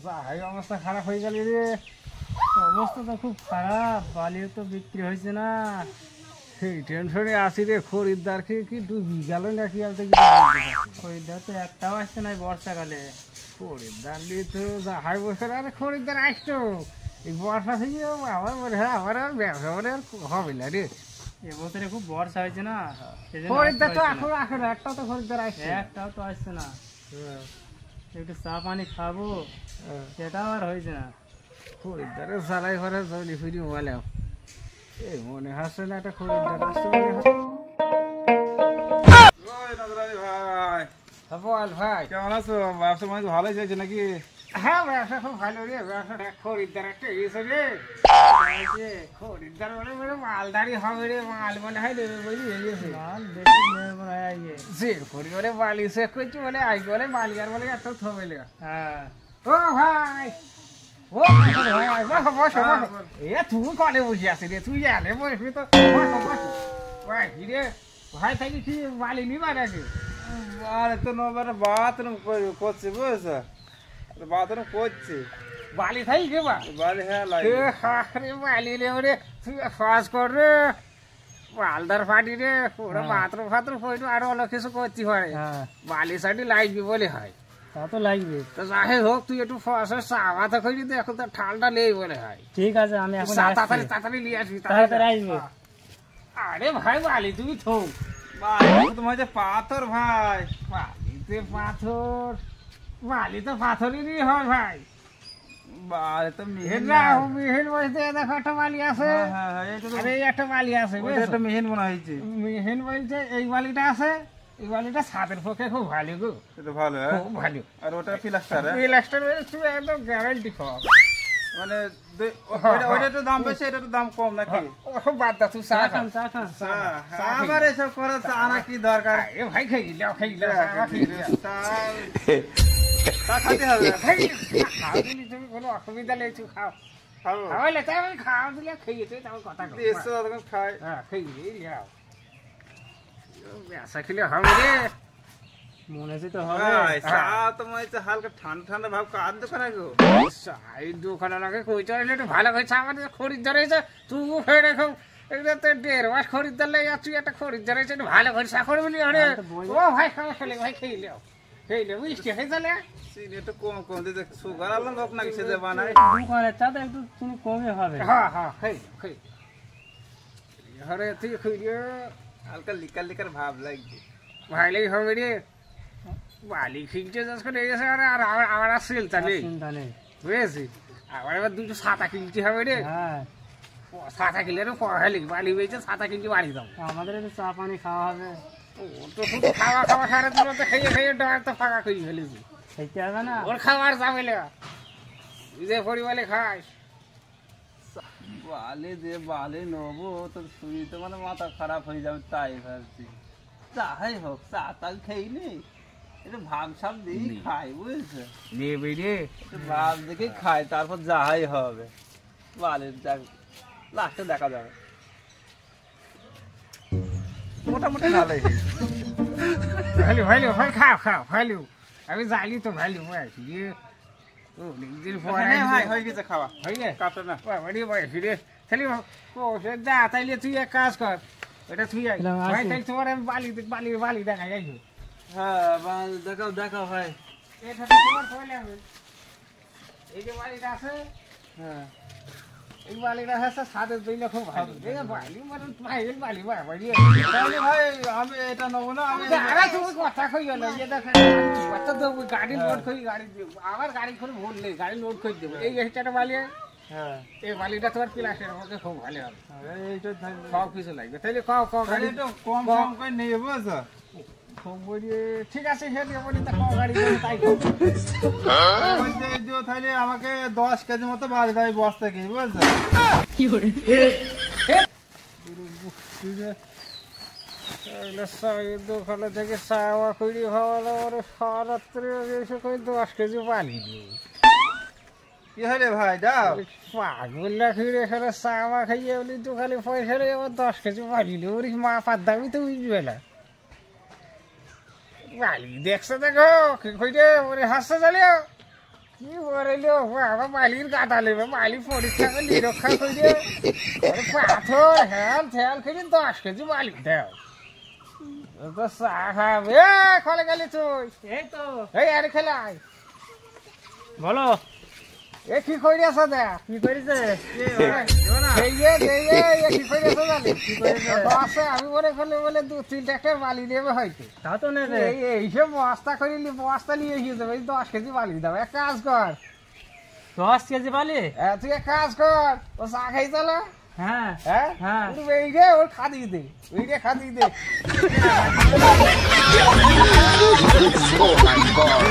যাই অবস্থা খারাপ হয়ে গেল রে। অবস্থা তো খুব খারাপ, বালিও তো বিক্রি হয়েছে না। সেই টেনশনে আসি রে, খরিদ্দারকে কি ডুবি গেল নাকি? আর খরিদ্দার তো একটাও আসছে না বর্ষাকালে। খরিদ্দার নিয়ে তো যাহাই বসে, আরে খরিদ্দার আসতো এই বর্ষা থেকে, আমার মনে হয় আমার আর ব্যবসা মনে আর হবে না রে। এবছরে খুব বর্ষা হয়েছে না, খরিদ্দার তো এখন এখন একটাও তো খরিদ্দার আসছে, একটাও তো আসছে না। একটু চা পানি খাবো সেটাও আর হয়েছে না। খরিদ্দারের সারাই ঘরে চলি ফিরি বলেও এই মনে হাসছে না একটা খরিদ্দার আসছে। বল ভাই কেমন আছো? ব্যবসা মানে ভালোই চলছে নাকি? হ্যাঁ ব্যবসা খুব ভালো রে। ব্যবসাটা খরিদ্দার একটা এসে রে, খরিদ্দার মানে মানে মালদারি হবে রে। মাল মনে হয় দেবে বলি এসে মাল বেশি মনে হয় যে পরিবারে বালি শেষ করছি বলে আই বলে মালিয়ার বলে এত থবেলে। হ্যাঁ ও ভাই, ও ভাই বসো বসো বসো। এ তুই কলে বসে আছিস রে? তুই জানে বসবি তো, বসো বসো। ভাই কি রে ভাই, থাকি কি বালি নিবা নাকি? আরে তো নবার বাথরুম করছে বুঝছো, বাথরুম করছে বালি থাই দেবা বাড়ি। হ্যাঁ লাগে বালি রে ওরে, তুই ফাঁস কর রে মালদার ফাটি রে। ওরা বাথরুম ফাথরুম হইতো আরো অনেক কিছু করতে পারে। বালি সাইডে লাগবে বলে হয়, তা তো লাগবে। তো যাই হোক তুই একটু ফাঁসের চা মাথা খাই দিতে, এখন তো ঠান্ডা নেই বলে হয়। ঠিক আছে আমি এখন তাড়াতাড়ি তাড়াতাড়ি নিয়ে আসবি, তাড়াতাড়ি আসবো। আরে ভাই বালি তুমি থোক, তোমার যে পাথর ভাই, বালিতে পাথর, বালি তো পাথরেরই হয় ভাই। বাড়ি তো মিহিন মিহিন বলতে দেখো একটা বালি আছে, আরে একটা বালি আছে, একটা মিহিন মনে হয়েছে। মিহিন বলছে এই বালিটা আছে, এই বালিটা ছাদের পক্ষে খুব ভালো গো। এটা ভালো, খুব ভালো। আর ওটা প্লাস্টার, প্লাস্টার তুই একদম গ্যারান্টি পাওয়া মানে ওইটা একটু দাম বেশি, এটা একটু দাম কম নাকি? ও বাদ দা, তুই চা খান চা খান। আমার এসব করা চা না কি দরকার? এ ভাই খাই দাও খাই দাও চা খাইতে হবে। খাও দিলি তুমি, কোনো অসুবিধা নেই, তুই খাও খাওয়াইলে তাই আমি খাওয়া দিলে খেয়ে তুই তাও কথা খাই। হ্যাঁ খাই যাও, বেসা খেলে হবে রে, মনে হচ্ছে তো হবে। চা তো মনে হচ্ছে হালকা ঠান্ডা ঠান্ডা ভাব। কার দোকানে গো? এই দোকানে নাকি কই চলে একটু ভালো করে চা মানে খরিদ্দার হয়েছে। তুই ফের দেখো এটা তো 1.5 মাস খরিদ্দার লেগে তুই একটা খরিদ্দার হয়েছে, একটু ভালো করে চা করে বলি। আরে ও ভাই খাওয়া খেলে ভাই খেয়ে লেও খেয়ে লেও, মিষ্টি হয়ে চলে একটু কম কম দিতে, সুগার আলাম লোক নাকি সেজে বানায়। দোকানের চা তো একটু তুমি কমে হবে। হ্যাঁ হ্যাঁ খেয়ে খেয়ে আরে তুই খেয়ে হালকা লিকার লিকার ভাব লাগছে, ভাইলেই হবে রে। বালি কিনতে যাস করে এই গেছে, আর আমার আর চিন্তা নেই বুঝেছি। আবার এবার দুটো ছাতা কিনতে হবে রে। ছাতা কিনলে তো পড়ালি, বালি বেঁচে ছাতা কিনতে বাড়ি যাও। আমাদের একটু চা পানি খাওয়া হবে। ও তো শুধু খাওয়া খাওয়া সারা দিন তো খেয়ে খেয়ে ডাক তো ফাঁকা করে ফেলেছি। খেতে হবে না ওর খাওয়ার যাবে যে পরিমাণে খাস। বালি যে বালি নেবো তো শুই তো মানে মাথা খারাপ হয়ে যাবে, তাই ভাবছি। যাই হোক চা তাল খেয়ে নেই, একটু ভাব সাব দিয়ে খাই বুঝেছো, নেবে রে একটু ভাব দেখে খাই, তারপর যাই হবে বালির লাস্টে দেখা যাবে। মোটামুটি ভালোই ভালো ভালো ভাই, খাও খাও ভালো। আমি জানি তো ভালো হয়ে গেছে খাওয়া, হয়ে গেছে কাটে না ফিরে তাহলে যা। তাইলে তুই এক কাজ কর, এটা তুই ভাই তাই তোমার আমি বালি বালি বালি দেখা যাই। হ্যাঁ দেখাও দেখাও ভাই, এটা তো তোমার পয়লা হবে। এই যে বালিটা আছে, হ্যাঁ এই বালিটা আছে ছাদের দিলে খুব ভালো। বালি মানে ভাই বালি বালি তাহলে ভাই আমি এটা নেবো না। আমি তুমি কথা কই গেল যে দেখো গাড়ি লোড করি, গাড়ি আমার গাড়ি করে ভুল নেই, গাড়ি লোড করে দেবো। এই একটা বালি, হ্যাঁ এই বালিটা তোমার প্লাস্টারের মধ্যে খুব ভালো হবে, এইটা সব কিছু লাগবে। তাহলে কম কম করে নিয়ে বুঝছো। ঠিক আছে গাড়ি তাই তাহলে আমাকে 10 কেজি মতো বাড়ি দেয় বস্তা কি বুঝছো। দোকানে থেকে চাওয়া করি ভালো সারাত্রে এসে করে 10 কেজি বালি দিয়ে কি হলে ভাই দাও পাগলা ফিরে এখানে চাওয়া খাইয়ে বলি দোকানে পয়সা নেই, আবার 10 কেজি বালি দিল। ওর মা পাদ্দামি তো বুঝবে না, বালি দেখছে দেখো কি কইরে ওরে হাসছে চালিও কি বলেলো বাবা বালির কাটা নেবে বালি পরীক্ষা করে নিরক্ষা করে পাথর হেল ঠেল খেয়ে 10 কেজি বালি দাও তো চা খাবে খলে গেলি তুই এই তো এই আরে খেলাই বলো এ কি করি আছে দা কি করেছে এই যে কি করি আছে জানি কি করেছে আছে আমি মনে করলে বলে 2-3 টাকা বালি নেবে হয়তো তা তো নেবে এই সব বস্তা করিলি বস্তা নিয়ে এসে যাবে 10 কেজি বালি দাও এক কাজ কর 10 কেজি বালি তুই এক কাজ কর ও চা খাই চলো হ্যাঁ হ্যাঁ হ্যাঁ এই রে ওর খাদি দে ওই রে খাদি দে Oh my God.